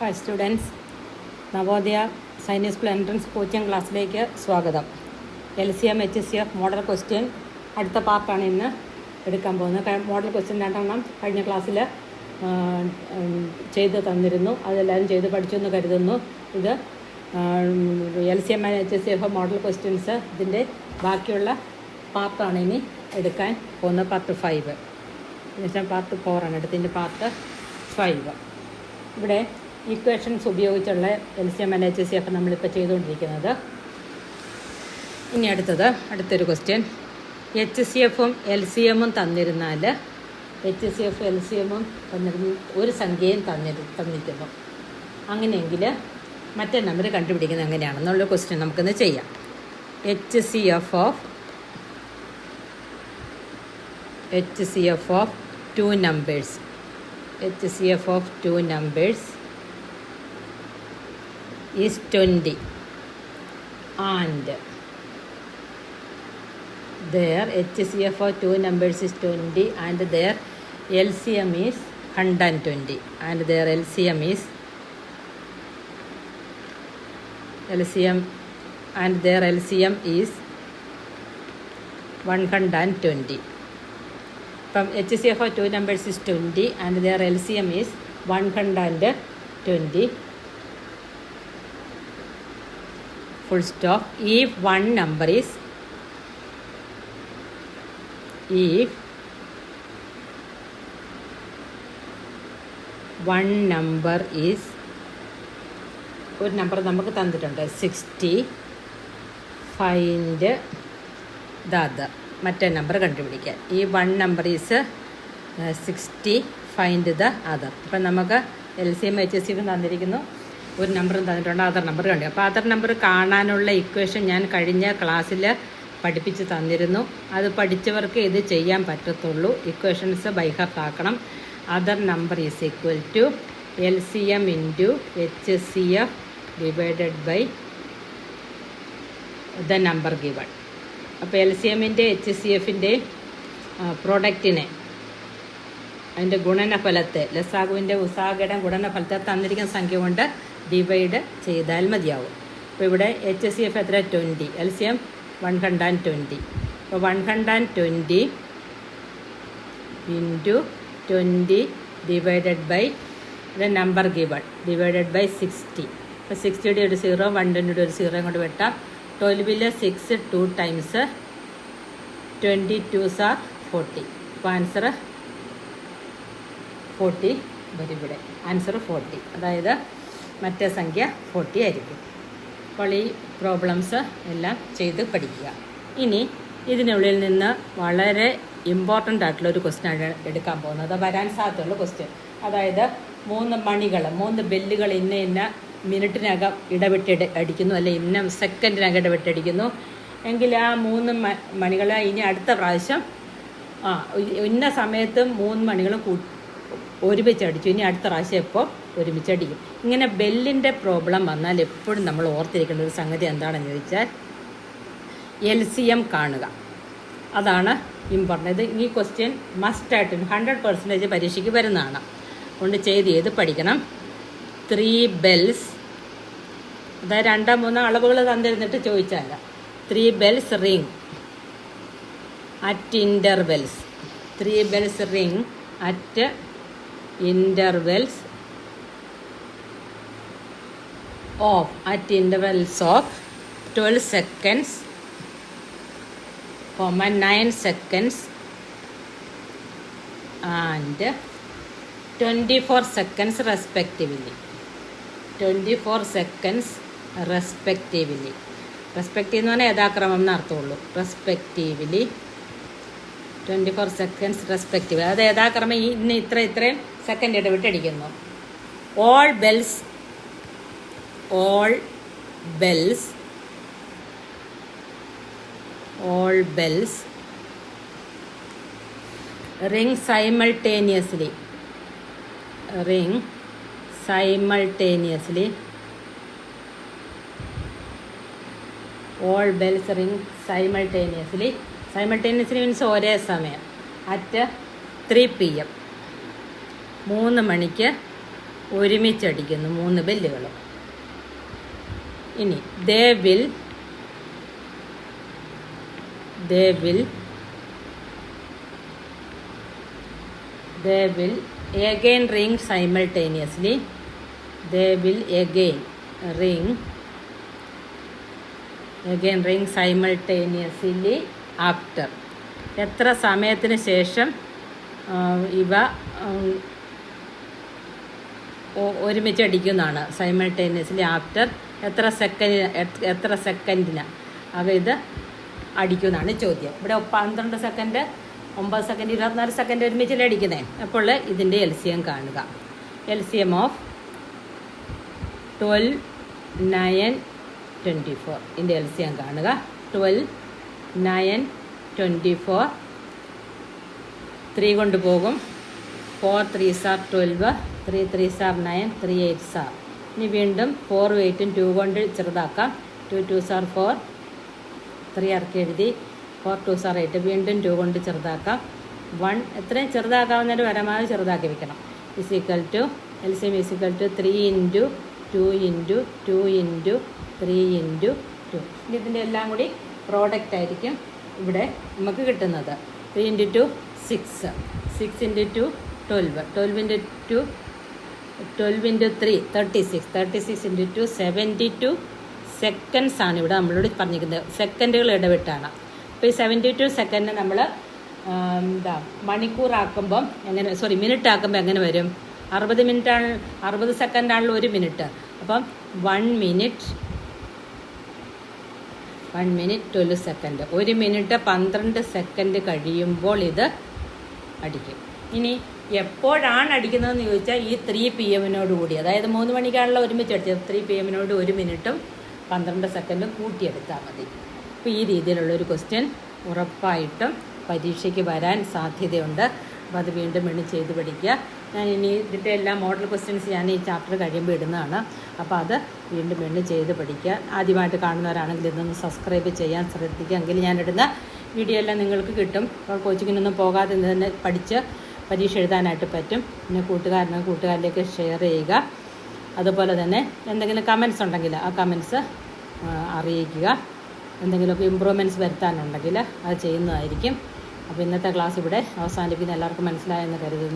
Hi students, Navodaya സൈനിക് school entrance coaching ക്ലാസ്സിലേക്ക് സ്വാഗതം. LCM HCF model question അടുത്ത പാർട്ടാണ് ഇന്ന് എടുക്കാൻ പോകുന്നത്. മോഡൽ ക്വസ്റ്റ്യൻ 2 കഴിഞ്ഞ ക്ലാസ്സിൽ ചെയ്ത് തന്നിരുന്നു. അതെല്ലാവരും ചെയ്ത് പഠിച്ചു എന്ന് കരുതുന്നു. ഇത് LCM HCF മോഡൽ ക്വസ്റ്റ്യൻസ് ഇതിൻ്റെ ബാക്കിയുള്ള പാർട്ടാണ് ഇനി എടുക്കാൻ പോകുന്നത്. പാർട്ട് 5 എന്നുവെച്ചാൽ പാർട്ട് 4 ആണ് എടുത്തതിൻ്റെ പാർട്ട് 5. ഇവിടെ ഇക്വേഷൻസ് ഉപയോഗിച്ചുള്ള LCM HCF നമ്മളിപ്പോൾ ചെയ്തുകൊണ്ടിരിക്കുന്നത്. ഇനി അടുത്തൊരു ക്വസ്റ്റ്യൻ. HCFും LCMും തന്നിരുന്നാൽ HCF LCMും ഒരു സംഖ്യയും തന്നിരിക്കുന്നു. അങ്ങനെയെങ്കിൽ മറ്റേ നമ്പർ കണ്ടുപിടിക്കുന്നത് എങ്ങനെയാണെന്നുള്ള ക്വസ്റ്റ്യൻ നമുക്കിന്ന് ചെയ്യാം. HCF of two numbers is 20 and their HCF of two numbers is 20 and their LCM is 120 and their LCM is 120. From HCF of two numbers is 20 and their LCM is 120. Full stop. If one number is ഒരു number നമുക്ക് തന്നിട്ടുണ്ട് 60, find the other. മറ്റേ number കണ്ടുപിടിക്കാൻ. ഈ one number is 60, find the other. അപ്പം നമുക്ക് LCM HCF തന്നിരിക്കുന്നു, ഒരു നമ്പറും തന്നിട്ടുണ്ട്, അതർ നമ്പർ കണ്ടു. അപ്പോൾ അതർ നമ്പർ കാണാനുള്ള ഇക്വേഷൻ ഞാൻ കഴിഞ്ഞ ക്ലാസ്സിൽ പഠിപ്പിച്ച് തന്നിരുന്നു. അത് പഠിച്ചവർക്ക് ഇത് ചെയ്യാൻ പറ്റത്തുള്ളൂ. ഇക്വേഷൻസ് ബൈഹാർട്ട് ആക്കണം. Other number is equal to LCM into HCF divided by the number given. അപ്പോൾ LCMൻ്റെ HCFൻ്റെ പ്രോഡക്റ്റിനെ, അതിൻ്റെ ഗുണനഫലത്തെ, ലസാഗുവിൻ്റെ ഉസാഗയുടെ ഗുണനഫലത്തെ തന്നിരിക്കുന്ന സംഖ്യ കൊണ്ട് ഡിവൈഡ് ചെയ്താൽ മതിയാവും. അപ്പോൾ ഇവിടെ HCF എത്ര? 20, LCM 120. അപ്പോൾ 120 into 20 divided by the number given divided by 60. അപ്പോൾ 60യുടെ ഒരു 0, 120യുടെ ഒരു 0 കൊണ്ട് വെട്ടാം. 12ൽ 6 2 ടൈംസ് 22s are 40. അപ്പോൾ ആൻസർ 40 വരും. ഇവിടെ ആൻസർ 40, അതായത് മറ്റേ സംഖ്യ 40 ആയിരിക്കും. അപ്പോൾ ഈ പ്രോബ്ലംസ് എല്ലാം ചെയ്ത് പഠിക്കുക. ഇനി ഇതിനുള്ളിൽ നിന്ന് വളരെ ഇമ്പോർട്ടൻ്റ് ആയിട്ടുള്ളൊരു ക്വസ്റ്റ്യനാണ് എടുക്കാൻ പോകുന്നത്. വരാൻ സാധ്യതയുള്ള ക്വസ്റ്റ്യൻ. അതായത് 3 ബെല്ലുകൾ ഇന്ന മിനിറ്റിനകം ഇടവിട്ട് അടിക്കുന്നു, അല്ലെ ഇന്ന സെക്കൻഡിനകം ഇടവിട്ടടിക്കുന്നു എങ്കിൽ ആ 3 മണികൾ ഇനി അടുത്ത പ്രാവശ്യം ഇന്ന സമയത്ത് 3 മണികളും ഒരുമിച്ച് അടിച്ചു, ഇനി അടുത്ത പ്രാവശ്യം എപ്പോൾ ഒരുമിച്ചടിക്കും. ഇങ്ങനെ ബെല്ലിൻ്റെ പ്രോബ്ലം വന്നാൽ എപ്പോഴും നമ്മൾ ഓർത്തിരിക്കേണ്ട ഒരു സംഗതി എന്താണെന്ന് ചോദിച്ചാൽ LCM കാണുക. അതാണ് ഇമ്പോർട്ടൻ്റ്. ഈ ക്വസ്റ്റ്യൻ മസ്റ്റായിട്ട് 100% പരീക്ഷയ്ക്ക് വരുന്നതാണ്. അതുകൊണ്ട് ചെയ്ത് പഠിക്കണം. 3 bells, അതായത് 2, 3 അളവുകൾ തന്നിരുന്നിട്ട് ചോദിച്ചാൽ 3 bells ring at intervals. 3 bells ring at intervals of 12 seconds, 9 seconds and 24 seconds respectively. 24 seconds respectively. Respective എന്ന് പറഞ്ഞാൽ യഥാക്രമം എന്ന് അർത്ഥമുള്ളൂ. റെസ്പെക്റ്റീവ്ലി 24 seconds റെസ്പെക്റ്റീവ്, അത് യഥാക്രമം ഇന്ന് ഇത്രയും സെക്കൻഡ് ഇടവിട്ട് അടിക്കുന്നു. All bells ring simultaneously. All bells ring simultaneously. Simultaneously means ഒരേ സമയം. At 3 PM 3 മണിക്ക് ഒരുമിച്ചടിക്കുന്നു 3 ബെല്ലുകളും. ഇനി they will again ring simultaneously. They will again ring simultaneously after. എത്ര സമയത്തിന് ശേഷം ഇവ ഒരുമിച്ച് അടിക്കുന്നതാണ്. സൈമൾട്ടേനിയസ്ലി ആഫ്റ്റർ എത്ര സെക്കൻഡിന് ഇത് അടിക്കുന്നതാണ് ചോദ്യം. ഇവിടെ 12 സെക്കൻഡ്, 9 സെക്കൻഡ്, 24 സെക്കൻഡ് ഒരുമിച്ചല്ലേ അടിക്കുന്നത്. അപ്പോൾ ഇതിൻ്റെ LCM കാണുക. LCM of 12, 9, 24. ഇതിൻ്റെ LCM കാണുക. 12, 9, 24. 3 കൊണ്ട് പോകും. 4 3s are 12, 3 3s are 9, 3 8s are. ഇനി വീണ്ടും 4 8ഉം 2 കൊണ്ട് ചെറുതാക്കാം. 2 2s are 4, 3 ഇറക്കി എഴുതി. 4 2s are 8. വീണ്ടും 2 കൊണ്ട് ചെറുതാക്കാം. 1 എത്രയും ചെറുതാക്കാവുന്നതിന് പരമാവധി ചെറുതാക്കി വെക്കണം. LCM is equal to 3 into 2 into 2 into 3 into 2. ഇതിൻ്റെ എല്ലാം കൂടി പ്രോഡക്റ്റ് ആയിരിക്കും ഇവിടെ നമുക്ക് കിട്ടുന്നത്. 3 into 2 6, 6 into 2 12, 12 into 2 12 into 3 36, 36 into 2 72 seconds ആണ് ഇവിടെ നമ്മളോട് പറഞ്ഞിരിക്കുന്നത്. സെക്കൻഡുകൾ ഇടവിട്ടാണ്. അപ്പോൾ ഈ 72 സെക്കൻഡ് നമ്മൾ മണിക്കൂറാക്കുമ്പം മിനിറ്റ് ആക്കുമ്പോൾ എങ്ങനെ വരും? 60 മിനിറ്റാണ്, 60 സെക്കൻഡാണല്ലോ 1 മിനിറ്റ്. അപ്പം 1 മിനിറ്റ് 12 സെക്കൻഡ്. 1 മിനിറ്റ് 12 സെക്കൻഡ് കഴിയുമ്പോൾ ഇത് അടിക്കും. ഇനി എപ്പോഴാണ് അടിക്കുന്നതെന്ന് ചോദിച്ചാൽ ഈ 3 PM കൂടി, അതായത് 3 മണിക്കാണല്ലോ ഒരുമിച്ച് അടിച്ചത്. 3 PM 1 മിനിറ്റും 12 സെക്കൻഡും കൂട്ടിയെടുത്താൽ മതി. അപ്പോൾ ഈ രീതിയിലുള്ളൊരു ക്വസ്റ്റ്യൻ ഉറപ്പായിട്ടും പരീക്ഷയ്ക്ക് വരാൻ സാധ്യതയുണ്ട്. അപ്പോൾ അത് വീണ്ടും ചെയ്ത് പഠിക്കുക. ഞാൻ ഇനി ഇതിൻ്റെ എല്ലാ മോഡൽ ക്വസ്റ്റ്യൻസ് ഞാൻ ഈ ചാപ്റ്റർ കഴിയുമ്പോൾ ഇടുന്നതാണ്. അപ്പോൾ അത് വീണ്ടും ചെയ്ത് പഠിക്കുക. ആദ്യമായിട്ട് കാണുന്നവരാണെങ്കിൽ ഇതൊന്ന് സബ്സ്ക്രൈബ് ചെയ്യാൻ ശ്രദ്ധിക്കുക. എങ്കിൽ ഞാനിടുന്ന വീഡിയോ എല്ലാം നിങ്ങൾക്ക് കിട്ടും. അപ്പോൾ കോച്ചിങ്ങിനൊന്നും പോകാതെ തന്നെ പഠിച്ച് പരീക്ഷ എഴുതാനായിട്ട് പറ്റും. പിന്നെ കൂട്ടുകാരിലേക്ക് ഷെയർ ചെയ്യുക. അതുപോലെ തന്നെ എന്തെങ്കിലും കമൻസ് ഉണ്ടെങ്കിൽ ആ കമൻസ് അറിയിക്കുക. എന്തെങ്കിലുമൊക്കെ ഇമ്പ്രൂവ്മെൻറ്റ്സ് വരുത്താനുണ്ടെങ്കിൽ അത് ചെയ്യുന്നതായിരിക്കും. അപ്പോൾ ഇന്നത്തെ ക്ലാസ് ഇവിടെ അവസാനിപ്പിക്കുന്ന എല്ലാവർക്കും മനസ്സിലായെന്ന് കരുതുന്നു.